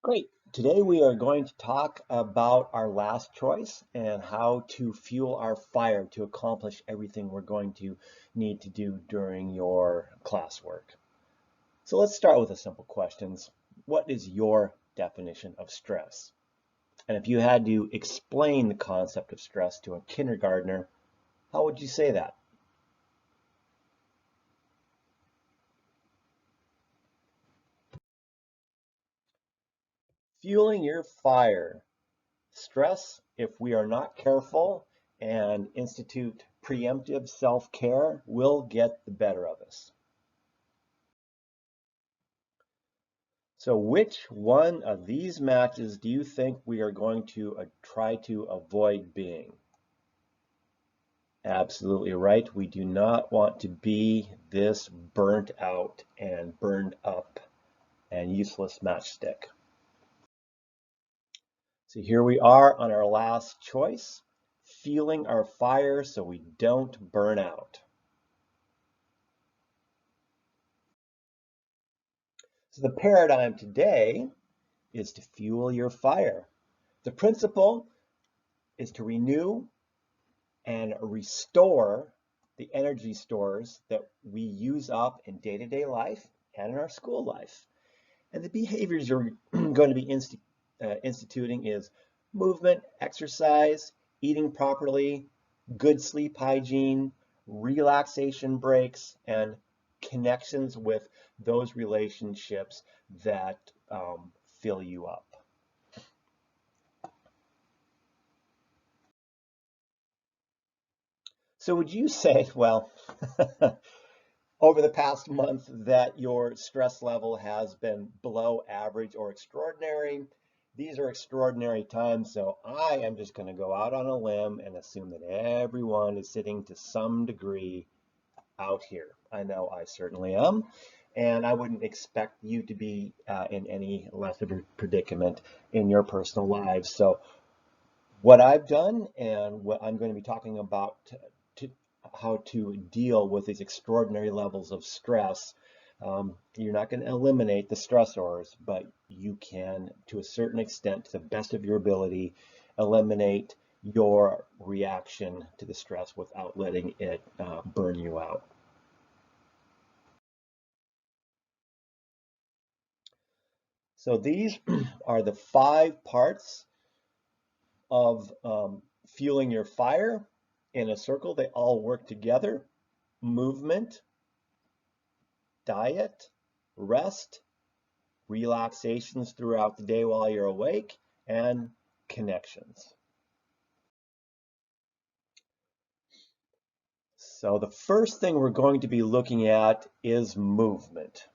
Great. Today we are going to talk about our last choice and how to fuel our fire to accomplish everything we're going to need to do during your classwork. So let's start with the simple questions. What is your definition of stress? And if you had to explain the concept of stress to a kindergartner, how would you say that? Fueling your fire. Stress, if we are not careful and institute preemptive self-care, will get the better of us. So which one of these matches do you think we are going to try to avoid being? Absolutely right. We do not want to be this burnt out and burned up and useless matchstick. So here we are on our last choice, fueling our fire so we don't burn out. So the paradigm today is to fuel your fire. The principle is to renew and restore the energy stores that we use up in day-to-day life and in our school life. And the behaviors you're going to be instituting is movement, exercise, eating properly, good sleep hygiene, relaxation breaks, and connections with those relationships that fill you up. So would you say, well, over the past month that your stress level has been below average or extraordinary? These are extraordinary times, so I am just going to go out on a limb and assume that everyone is sitting to some degree out here. I know I certainly am, and I wouldn't expect you to be in any less of a predicament in your personal lives. So what I've done and what I'm going to be talking about to how to deal with these extraordinary levels of stress. You're not going to eliminate the stressors, but you can, to a certain extent, to the best of your ability, eliminate your reaction to the stress without letting it burn you out. So these are the 5 parts of fueling your fire in a circle. They all work together. Movement, diet, rest, relaxations throughout the day while you're awake, and connections. So the first thing we're going to be looking at is movement.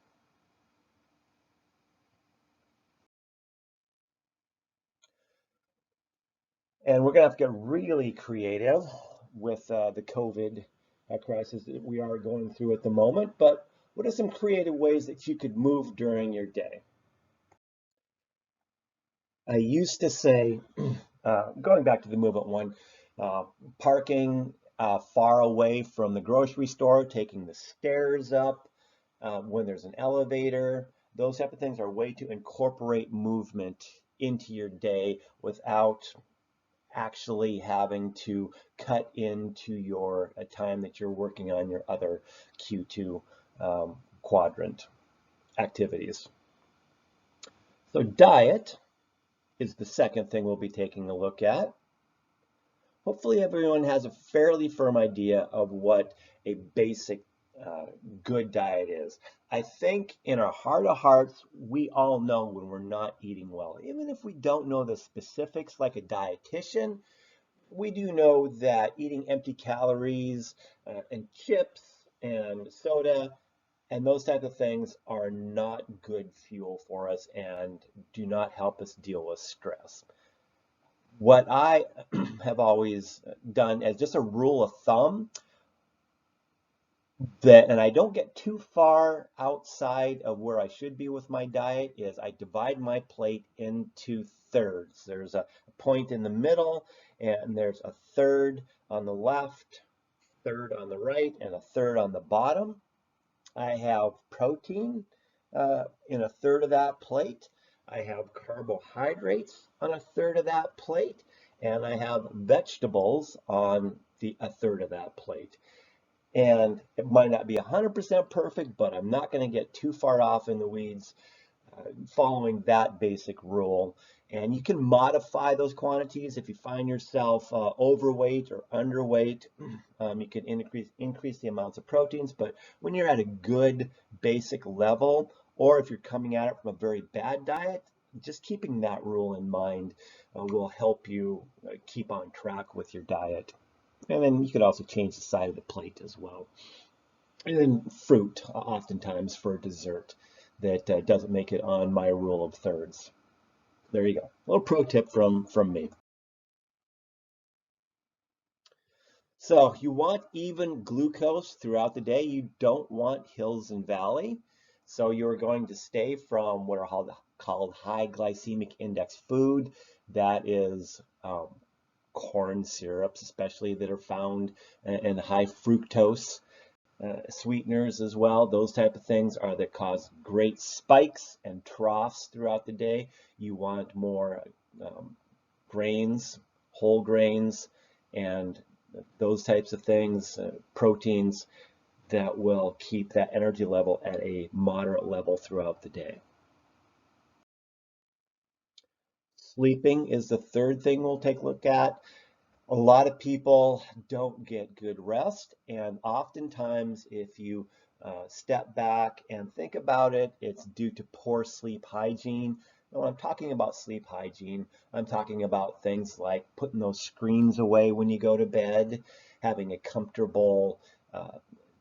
And we're going to have to get really creative with the COVID crisis that we are going through at the moment. But what are some creative ways that you could move during your day? I used to say, going back to the movement one, uh, parking far away from the grocery store, taking the stairs up, when there's an elevator, those type of things are a way to incorporate movement into your day without actually having to cut into your time that you're working on your other Q2 quadrant activities. So diet is the second thing we'll be taking a look at. Hopefully everyone has a fairly firm idea of what a basic uh, good diet is. I think in our heart of hearts, we all know when we're not eating well. Even if we don't know the specifics like a dietitian, we do know that eating empty calories and chips and soda and those type of things are not good fuel for us and do not help us deal with stress. What I have always done as just a rule of thumb that, and I don't get too far outside of where I should be with my diet, is I divide my plate into thirds. There's a point in the middle, and there's a third on the left, third on the right, and a third on the bottom. I have protein in a third of that plate. I have carbohydrates on a third of that plate, and I have vegetables on a third of that plate. And it might not be 100% perfect, but I'm not going to get too far off in the weeds following that basic rule. And you can modify those quantities if you find yourself overweight or underweight. You can increase the amounts of proteins, but when you're at a good basic level, or if you're coming at it from a very bad diet, just keeping that rule in mind will help you keep on track with your diet. And then you could also change the side of the plate as well. And then fruit, oftentimes for dessert, that doesn't make it on my rule of thirds. There you go. A little pro tip from me. So you want even glucose throughout the day. You don't want hills and valley. So you're going to stay from what are called high glycemic index food. That is corn syrups, especially that are found in high fructose sweeteners as well. Those type of things are that cause great spikes and troughs throughout the day. You want more grains, whole grains, and those types of things, proteins that will keep that energy level at a moderate level throughout the day. Sleeping is the third thing we'll take a look at. A lot of people don't get good rest, and oftentimes if you step back and think about it, it's due to poor sleep hygiene. And when I'm talking about sleep hygiene, I'm talking about things like putting those screens away when you go to bed, having a comfortable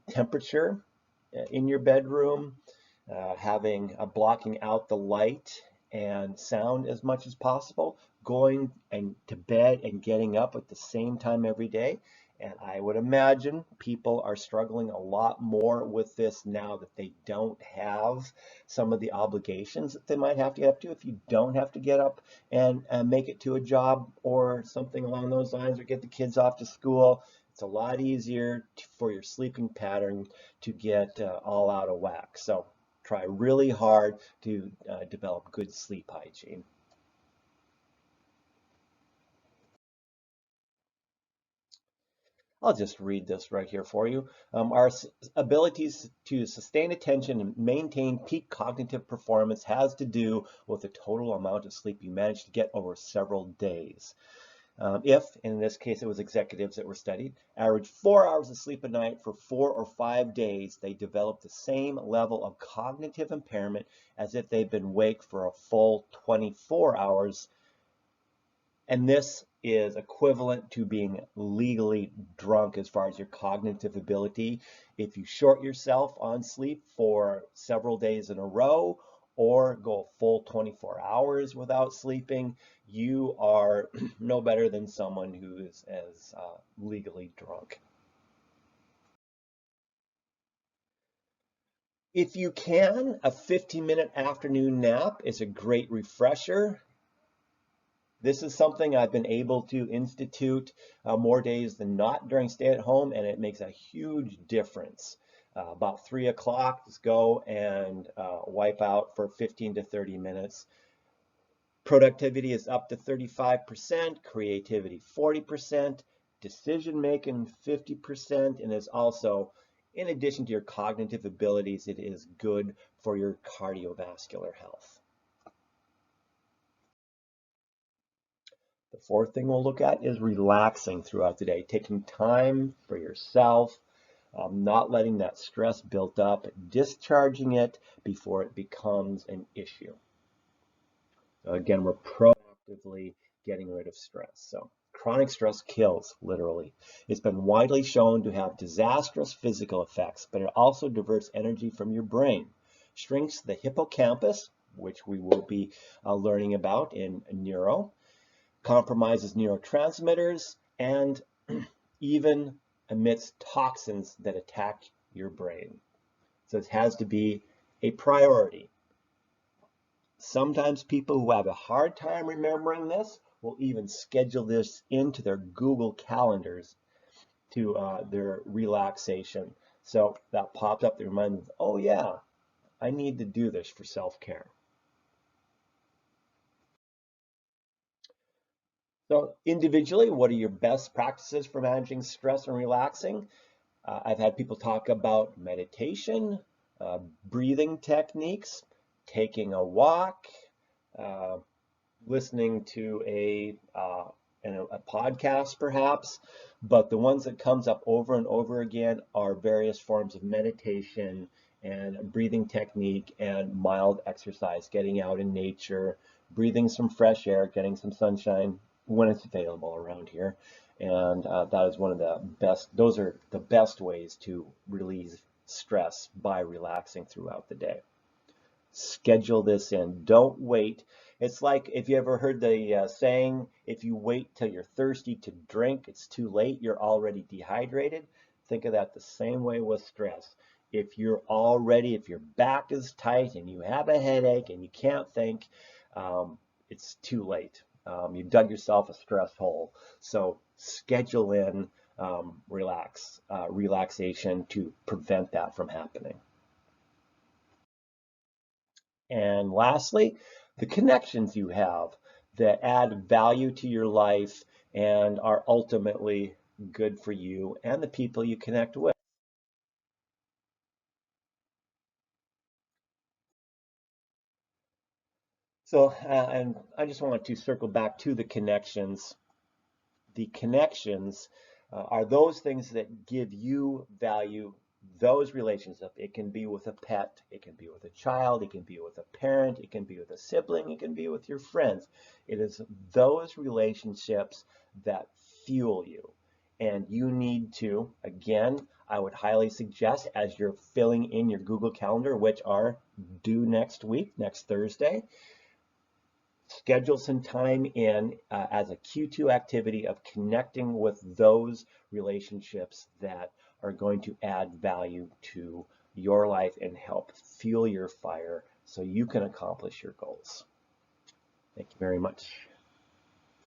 temperature in your bedroom, having blocking out the light and sound as much as possible, going to bed and getting up at the same time every day. And I would imagine people are struggling a lot more with this now that they don't have some of the obligations that they might have to get up to. If you don't have to get up and make it to a job or something along those lines, or get the kids off to school, it's a lot easier for your sleeping pattern to get all out of whack. So try really hard to develop good sleep hygiene. I'll just read this right here for you. Our abilities to sustain attention and maintain peak cognitive performance has to do with the total amount of sleep you manage to get over several days. If, in this case, it was executives that were studied, average 4 hours of sleep a night for 4 or 5 days, they develop the same level of cognitive impairment as if they've been awake for a full 24 hours. And this is equivalent to being legally drunk as far as your cognitive ability. If you short yourself on sleep for several days in a row or go a full 24 hours without sleeping, you are no better than someone who is as legally drunk. If you can, a 15-minute afternoon nap is a great refresher. This is something I've been able to institute more days than not during stay at home, and it makes a huge difference. About 3 o'clock, just go and wipe out for 15 to 30 minutes. Productivity is up to 35%, creativity 40%, decision making 50%, and is also, in addition to your cognitive abilities, it is good for your cardiovascular health. The fourth thing we'll look at is relaxing throughout the day, taking time for yourself, not letting that stress build up, discharging it before it becomes an issue. So again, we're proactively getting rid of stress. So chronic stress kills, literally. It's been widely shown to have disastrous physical effects, but it also diverts energy from your brain, shrinks the hippocampus, which we will be learning about in neuro, compromises neurotransmitters, and even emits toxins that attack your brain. So it has to be a priority. Sometimes people who have a hard time remembering this will even schedule this into their Google calendars to their relaxation. So that popped up, they remind them, oh yeah, I need to do this for self-care. So individually, what are your best practices for managing stress and relaxing? I've had people talk about meditation, breathing techniques, taking a walk, uh, listening to a podcast perhaps, but the ones that comes up over and over again are various forms of meditation and breathing technique and mild exercise, getting out in nature, breathing some fresh air, getting some sunshine when it's available around here. And that is one of the best, those are the best ways to relieve stress by relaxing throughout the day. Schedule this in. Don't wait. It's like if you ever heard the saying, if you wait till you're thirsty to drink, it's too late. You're already dehydrated. Think of that the same way with stress. If your back is tight and you have a headache and you can't think, it's too late. You've dug yourself a stress hole. So schedule in relaxation to prevent that from happening. And lastly, the connections you have that add value to your life and are ultimately good for you and the people you connect with. So, and I just wanted to circle back to the connections. The connections are those things that give you value, those relationships. It can be with a pet, it can be with a child, it can be with a parent, it can be with a sibling, it can be with your friends. It is those relationships that fuel you. And you need to, again, I would highly suggest as you're filling in your Google Calendar, which are due next week, next Thursday, schedule some time in as a Q2 activity of connecting with those relationships that are going to add value to your life and help fuel your fire so you can accomplish your goals. Thank you very much.